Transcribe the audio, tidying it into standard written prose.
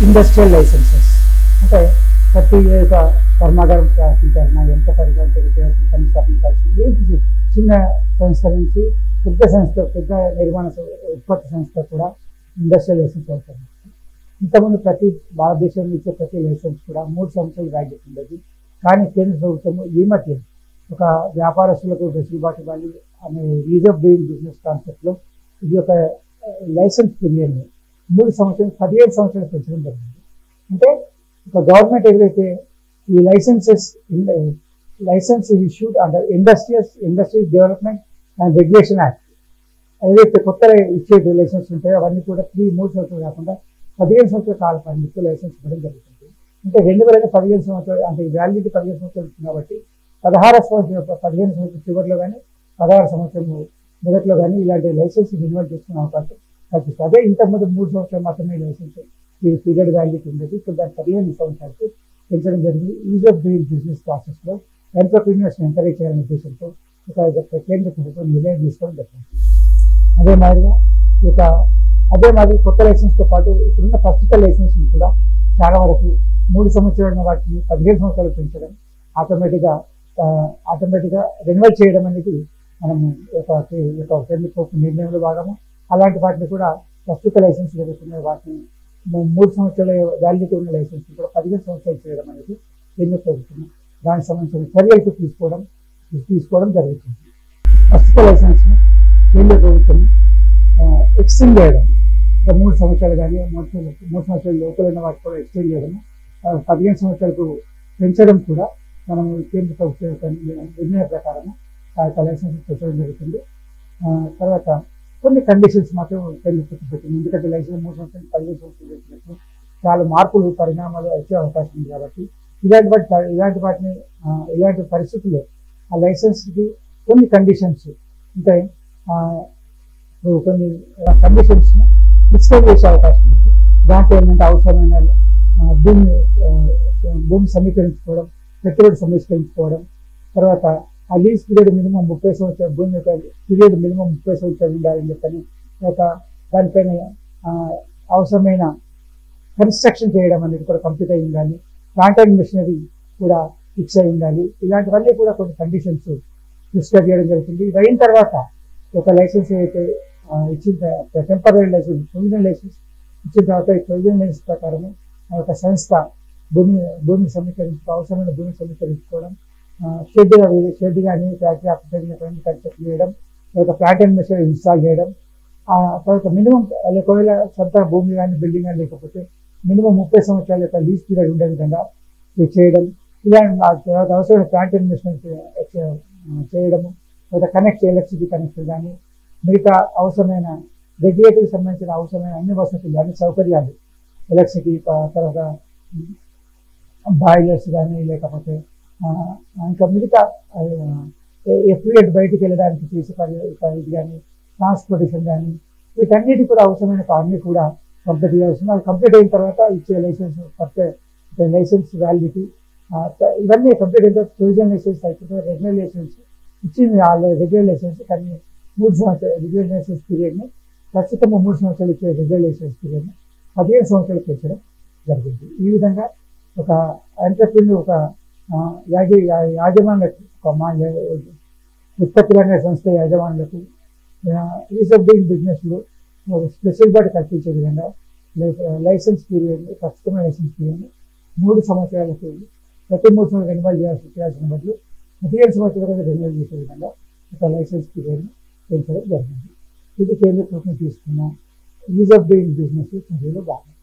Industrial licences అంటే ప్రతి ఒక కర్మాగారం స్థాపించాలన్నా ఎంత పరిపాలించాల్సిన పని స్థాపించాల్సింది చిన్న సంస్థ నుంచి పెద్ద నిర్మాణ ఉత్పత్తి సంస్థ కూడా ఇండస్ట్రియల్ లైసెన్స్ అవుతుంది. ఇంతకుముందు ప్రతి భారతదేశంలో ఇచ్చే ప్రతి లైసెన్స్ కూడా 3 సంవత్సరాలు వ్యాలిడిటీ ఉండేది. కానీ కేంద్ర ప్రభుత్వం ఈ మధ్య ఒక వ్యాపారస్తులకు వెసులుబాటు ఇవ్వాలి అనే ఈజ్ ఆఫ్ డూయింగ్ బిజినెస్ కాన్సెప్ట్లో ఇది ఒక లైసెన్స్ పీరియడ్ 3 సంవత్సరాలు 17 సంవత్సరాలు పెంచడం జరిగింది. అంటే ఒక గవర్నమెంట్ ఏదైతే ఈ licence issued under industry development and regulation act ఏదైతే కొత్త ఇచ్చే లైసెన్స్ ఉంటాయో అవన్నీ కూడా 3 సంవత్సరాలు కాకుండా 15 సంవత్సరాల కాల పరిమితితో లైసెన్స్ ఇవ్వడం జరుగుతుంది. అంటే 2015 సంవత్సరాలు అంటే వ్యాలిడిటీ 15 సంవత్సరాలు ఇస్తుంది కాబట్టి 15 సంవత్సరం చివరిలో కానీ 16 సంవత్సరం మొదట్లో కానీ ఇలాంటి లైసెన్స్ రెన్యువల్ చేసుకునే అవకాశం కల్పిస్తుంది. అదే ఇంతకుముందు 3 సంవత్సరాలు మాత్రమే లైసెన్స్ పీరియడ్ వ్యాలిడిటీ ఉండేది. ఇప్పుడు దాన్ని 15 సంవత్సరాలకు పెంచడం జరిగింది. ఈజ్ ఆఫ్ డూయింగ్ బిజినెస్ ప్రాసెస్లో ఎంటర్‌ప్రెన్యూర్స్ని ఎంకరేజ్ చేయాలనే ఉద్దేశంతో ఒక కేంద్ర ప్రభుత్వం నిర్ణయం తీసుకోవడం జరిగింది. అదే మాదిరి కొత్త లైసెన్స్తో పాటు ఇప్పుడున్న ప్రస్తుత లైసెన్స్ కూడా చాలా వరకు 3 సంవత్సరాల వాటిని 15 సంవత్సరాలు పెంచడం ఆటోమేటిక్గా రెన్యువల్ చేయడం అనేది మనము ఒక కేంద్ర ప్రభుత్వ నిర్ణయంలో భాగము. అలాంటి వాటిని కూడా ప్రస్తుత లైసెన్స్ జరుగుతున్న వాటిని 3 సంవత్సరాల వ్యాలిడిటీ ఉన్న లైసెన్స్ కూడా 15 సంవత్సరాలు చేయడం అనేది కేంద్ర ప్రభుత్వం దానికి సంబంధించిన చర్యలు తీసుకోవడం జరుగుతుంది. ప్రస్తుత లైసెన్స్ని కేంద్ర ప్రభుత్వం ఎక్స్టెండ్ చేయడం 3 సంవత్సరాలు కానీ 3 సంవత్సరాల లోపల ఉన్న వాటి కూడా ఎక్స్టెండ్ చేయడం 15 సంవత్సరాలకు పెంచడం కూడా మనం కేంద్ర ప్రభుత్వం నిర్ణయ ప్రకారం లైసెన్స్ పెంచడం జరుగుతుంది. తర్వాత కొన్ని కండిషన్స్ మాత్రం కేంద్ర ప్రభుత్వం పెట్టింది. ఎందుకంటే లైసెన్స్ 3 సంవత్సరాలు 15 సంవత్సరాలు పెట్టినప్పుడు చాలా మార్పులు పరిణామాలు వచ్చే అవకాశం ఉంది. కాబట్టి ఇలాంటి పరిస్థితుల్లో ఆ లైసెన్స్కి కొన్ని కండిషన్స్ ఉంటాయి. కొన్ని కండిషన్స్ని డిస్కస్ చేసే అవకాశం ఉంది. దాంట్లో ఏంటంటే అవసరమైన భూమి సమీకరించుకోవడం, పెట్టుబడి సమీకరించుకోవడం, తర్వాత ఆ లీజ్ పీరియడ్ మినిమం 30 సంవత్సరాలు భూమి యొక్క పీరియడ్ మినిమం 30 సంవత్సరాలు ఉండాలని చెప్పని దానిపైన అవసరమైన కన్స్ట్రక్షన్ చేయడం అనేది కూడా కంప్లీట్ అయి ఉండాలి. ప్లాంట్ అండ్ మెషినరీ కూడా ఫిక్స్ అయి ఉండాలి. ఇలాంటివన్నీ కూడా కొన్ని కండిషన్స్ డిస్కస్ చేయడం జరుగుతుంది. ఇది అయిన తర్వాత ఒక లైసెన్స్ అయితే ఇచ్చిన టెంపరీ లైసెన్స్ ప్రొవిజనల్ లైసెన్స్ ఇచ్చిన తర్వాత ఈ ప్రొవిజనల్ లైసెన్స్ ప్రకారం ఒక సంస్థ భూమి అవసరమైన భూమి సమీకరించుకోవడం, షెడ్ కానీ ఫ్యాక్టరీ ఆపరేషన్ కన్స్ట్రక్ట్ చేయడం, తర్వాత ప్లాంట్ అండ్ మెషినరీ ఇన్స్టాల్ చేయడం, తర్వాత మినిమం ఒకవేళ సొంత భూమి కానీ బిల్డింగ్ కానీ లేకపోతే మినిమం 30 సంవత్సరాల యొక్క లీజ్ పీరియడ్ ఉండే విధంగా చేయడం, ఇలాంటి అవసరమైన ప్లాంట్ అండ్ మెషినరీ చేయడము, తర్వాత ఎలక్ట్రిసిటీ కనెక్షన్ కానీ మిగతా అవసరమైన రెగ్యులేటరీకి సంబంధించిన అవసరమైన అన్ని వసతులు అన్ని సౌకర్యాలు ఎలక్ట్రిసిటీ, తర్వాత బాయిలర్స్ కానీ లేకపోతే ఇంకా మిగతా ఎఫ్లూయెంట్ బయటికి వెళ్ళడానికి ఇది కానీ ట్రాన్స్పోర్టేషన్ కానీ వీటన్నిటి కూడా అవసరమైన అన్నీ కూడా కంప్లీట్ చేయాల్సింది. అది కంప్లీట్ అయిన తర్వాత ఇచ్చే లైసెన్స్ వ్యాలిడిటీ ఇవన్నీ కంప్లీట్ అయిన తర్వాత ప్రొవిజనల్ లైసెన్స్ అయిపోతుంది. రెగ్యులర్ లైసెన్స్ ఇచ్చింది ఆ రెగ్యులర్ లైసెన్స్ కానీ 3 సంవత్సరాల రెగ్యులర్ లైసెన్స్ పీరియడ్ని ప్రస్తుతం 3 సంవత్సరాలు ఇచ్చే రెగ్యులర్ లైసెన్స్ పీరియడ్ని 15 సంవత్సరాలు పెంచడం జరిగింది. ఈ విధంగా ఒక ఎంటర్‌ప్రెన్యూర్ ఒక యాజమాన్యులకు ఉత్పత్తి రంగ సంస్థ యాజమాన్యులకు ఈజ్ ఆఫ్ డూయింగ్ బిజినెస్లో స్పెషల్ బాడీ కల్పించే విధంగా లైసెన్స్ పీరియడ్ ప్రస్తుతమైన లైసెన్స్ పీరియడ్ని 3 సంవత్సరాలకు ప్రతి 3 సంవత్సరాలు రెన్యువల్ చేయాల్సిన బదులు 15 సంవత్సరాలుగా రెన్యువల్ చేసే విధంగా ఒక లైసెన్స్ పీరియడ్ని పెంచడం జరిగింది. ఇది కేంద్ర ప్రభుత్వం తీసుకున్న ఈజ్ ఆఫ్ డూయింగ్ బిజినెస్ చర్యలో భాగం.